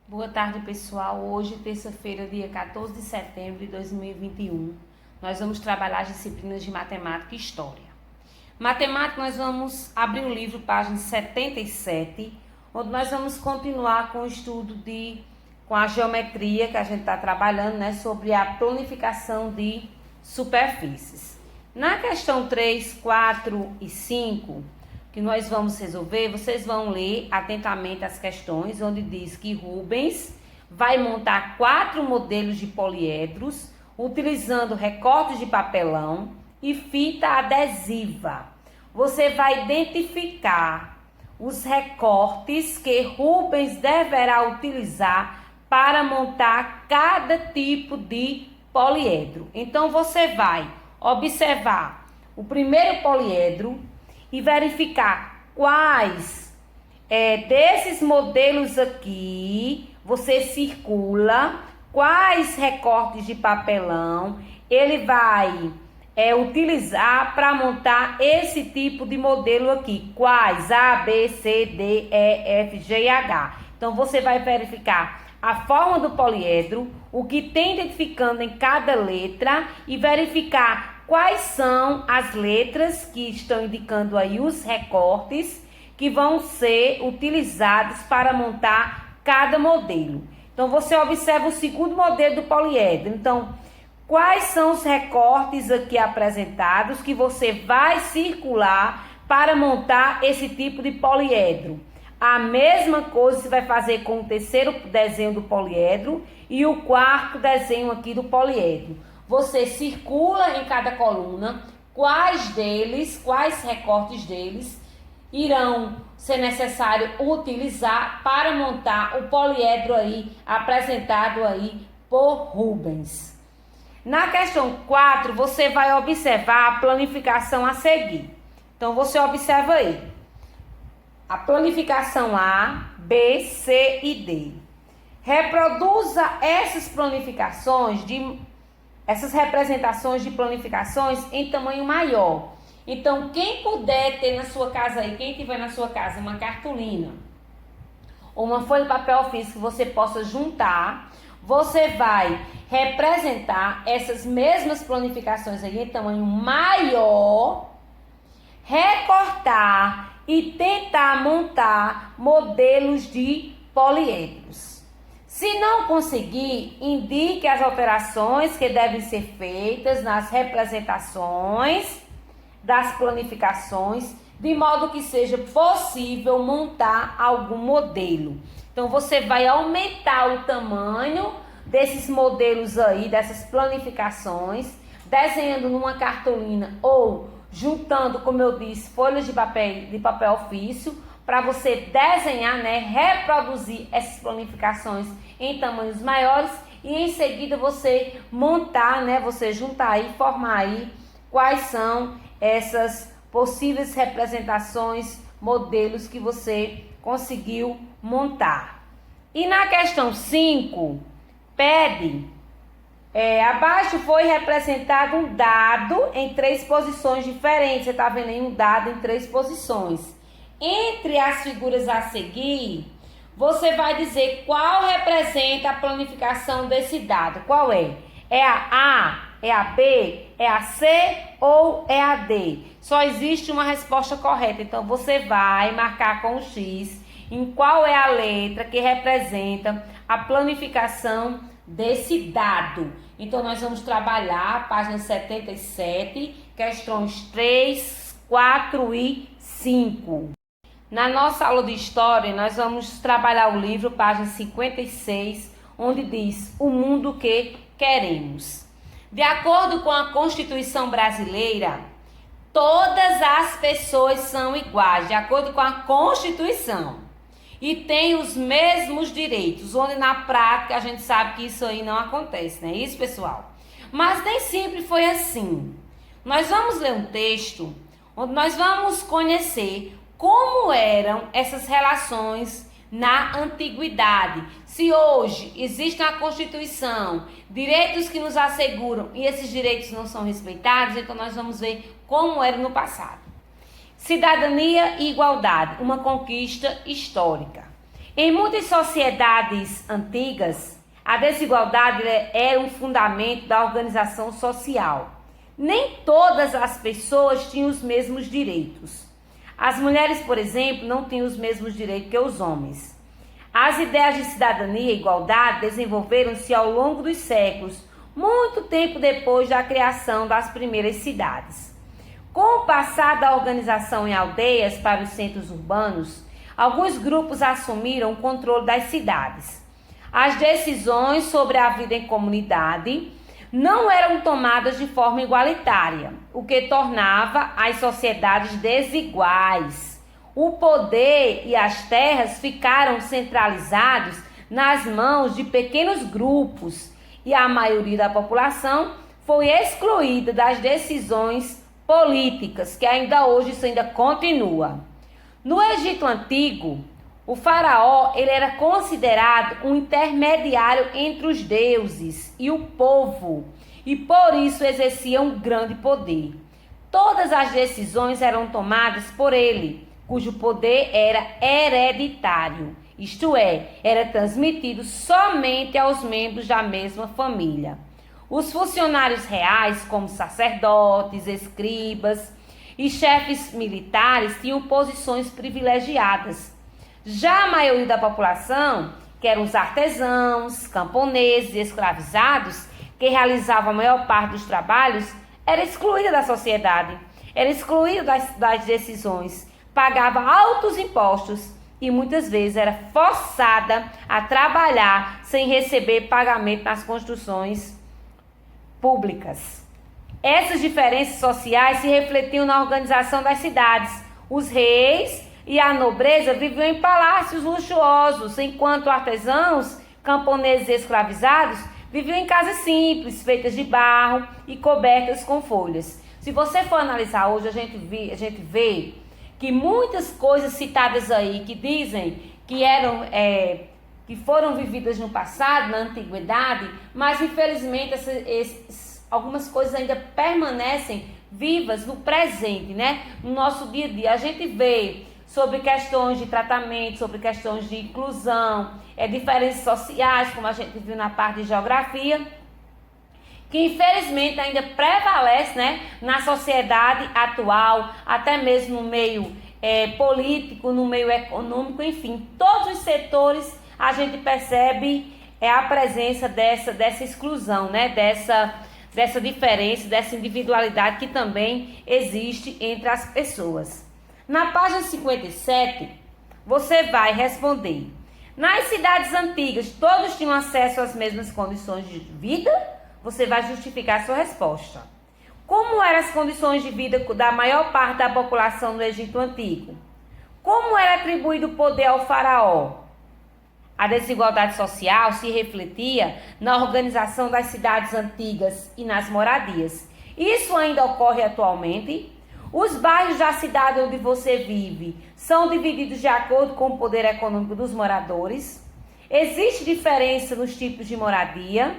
Boa tarde, pessoal. Hoje, terça-feira, dia 14 de setembro de 2021, nós vamos trabalhar as disciplinas de matemática e história. Matemática, nós vamos abrir o livro, página 77, onde nós vamos continuar com o estudo com a geometria que a gente está trabalhando, né, sobre a planificação de superfícies. Na questão 3, 4 e 5, que nós vamos resolver, vocês vão ler atentamente as questões, onde diz que Rubens vai montar 4 modelos de poliedros, utilizando recortes de papelão e fita adesiva. Você vai identificar os recortes que Rubens deverá utilizar para montar cada tipo de poliedro. Então, você vai observar o primeiro poliedro e verificar quais desses modelos aqui você circula, quais recortes de papelão ele vai utilizar para montar esse tipo de modelo aqui. Quais? A, B, C, D, E, F, G e H. Então, você vai verificar a forma do poliedro, o que tem identificando em cada letra e verificar quais são as letras que estão indicando aí os recortes que vão ser utilizados para montar cada modelo. Então, você observa o segundo modelo do poliedro. Então, quais são os recortes aqui apresentados que você vai circular para montar esse tipo de poliedro? A mesma coisa você vai fazer com o terceiro desenho do poliedro e o quarto desenho aqui do poliedro. Você circula em cada coluna quais recortes deles irão ser necessário utilizar para montar o poliedro aí apresentado aí por Rubens. Na questão 4, você vai observar a planificação a seguir. Então, você observa aí a planificação A, B, C e D. Reproduza essas representações de planificações em tamanho maior. Então, quem puder ter na sua casa aí, quem tiver na sua casa uma cartolina ou uma folha de papel ofício que você possa juntar, você vai representar essas mesmas planificações aí em tamanho maior, recortar e tentar montar modelos de poliedros. Se não conseguir, indique as alterações que devem ser feitas nas representações das planificações, de modo que seja possível montar algum modelo. Então, você vai aumentar o tamanho desses modelos aí, dessas planificações, desenhando numa cartolina ou juntando, como eu disse, folhas de papel ofício, para você desenhar, né, reproduzir essas planificações em tamanhos maiores e em seguida você montar, né, você juntar aí, formar aí quais são essas possíveis representações, modelos que você conseguiu montar. E na questão 5, pede, abaixo foi representado um dado em 3 posições diferentes. Você está vendo aí um dado em 3 posições. Entre as figuras a seguir, você vai dizer qual representa a planificação desse dado. Qual é? É a A, é a B, é a C ou é a D? Só existe uma resposta correta. Então, você vai marcar com o X em qual é a letra que representa a planificação desse dado. Então, nós vamos trabalhar página 77, questões 3, 4 e 5. Na nossa aula de história, nós vamos trabalhar o livro, página 56, onde diz o mundo que queremos. De acordo com a Constituição brasileira, todas as pessoas são iguais, de acordo com a Constituição, e têm os mesmos direitos, onde na prática a gente sabe que isso aí não acontece, não é isso, pessoal? Mas nem sempre foi assim. Nós vamos ler um texto onde nós vamos conhecer como eram essas relações na antiguidade. Se hoje existe na Constituição direitos que nos asseguram e esses direitos não são respeitados, então nós vamos ver como era no passado. Cidadania e igualdade, uma conquista histórica. Em muitas sociedades antigas, a desigualdade era um fundamento da organização social. Nem todas as pessoas tinham os mesmos direitos. As mulheres, por exemplo, não tinham os mesmos direitos que os homens. As ideias de cidadania e igualdade desenvolveram-se ao longo dos séculos, muito tempo depois da criação das primeiras cidades. Com o passar da organização em aldeias para os centros urbanos, alguns grupos assumiram o controle das cidades. As decisões sobre a vida em comunidade não eram tomadas de forma igualitária, o que tornava as sociedades desiguais. O poder e as terras ficaram centralizados nas mãos de pequenos grupos e a maioria da população foi excluída das decisões políticas, que ainda hoje isso ainda continua. No Egito Antigo, o faraó ele era considerado um intermediário entre os deuses e o povo, e por isso exercia um grande poder. Todas as decisões eram tomadas por ele, cujo poder era hereditário, isto é, era transmitido somente aos membros da mesma família. Os funcionários reais, como sacerdotes, escribas e chefes militares, tinham posições privilegiadas. Já a maioria da população, que eram os artesãos, camponeses e escravizados, que realizavam a maior parte dos trabalhos, era excluída da sociedade, era excluída das decisões, pagava altos impostos e muitas vezes era forçada a trabalhar sem receber pagamento nas construções públicas. Essas diferenças sociais se refletiam na organização das cidades. Os reis e a nobreza viviam em palácios luxuosos, enquanto artesãos, camponeses e escravizados viviam em casas simples, feitas de barro e cobertas com folhas. Se você for analisar hoje, a gente vê que muitas coisas citadas aí, que dizem que que foram vividas no passado, na antiguidade, mas infelizmente algumas coisas ainda permanecem vivas no presente, né? No nosso dia a dia. A gente vê sobre questões de tratamento, sobre questões de inclusão, diferenças sociais, como a gente viu na parte de geografia, que infelizmente ainda prevalece, né, na sociedade atual, até mesmo no meio político, no meio econômico, enfim, todos os setores a gente percebe a presença dessa exclusão, né, dessa diferença, dessa individualidade que também existe entre as pessoas. Na página 57, você vai responder: nas cidades antigas, todos tinham acesso às mesmas condições de vida? Você vai justificar a sua resposta. Como eram as condições de vida da maior parte da população no Egito Antigo? Como era atribuído o poder ao faraó? A desigualdade social se refletia na organização das cidades antigas e nas moradias. Isso ainda ocorre atualmente? Os bairros da cidade onde você vive são divididos de acordo com o poder econômico dos moradores? Existe diferença nos tipos de moradia?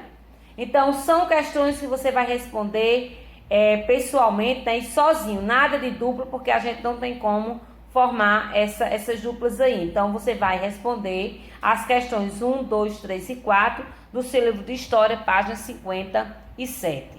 Então, são questões que você vai responder pessoalmente, né, e sozinho, nada de dupla, porque a gente não tem como formar essas duplas aí. Então, você vai responder as questões 1, 2, 3 e 4 do seu livro de História, página 57.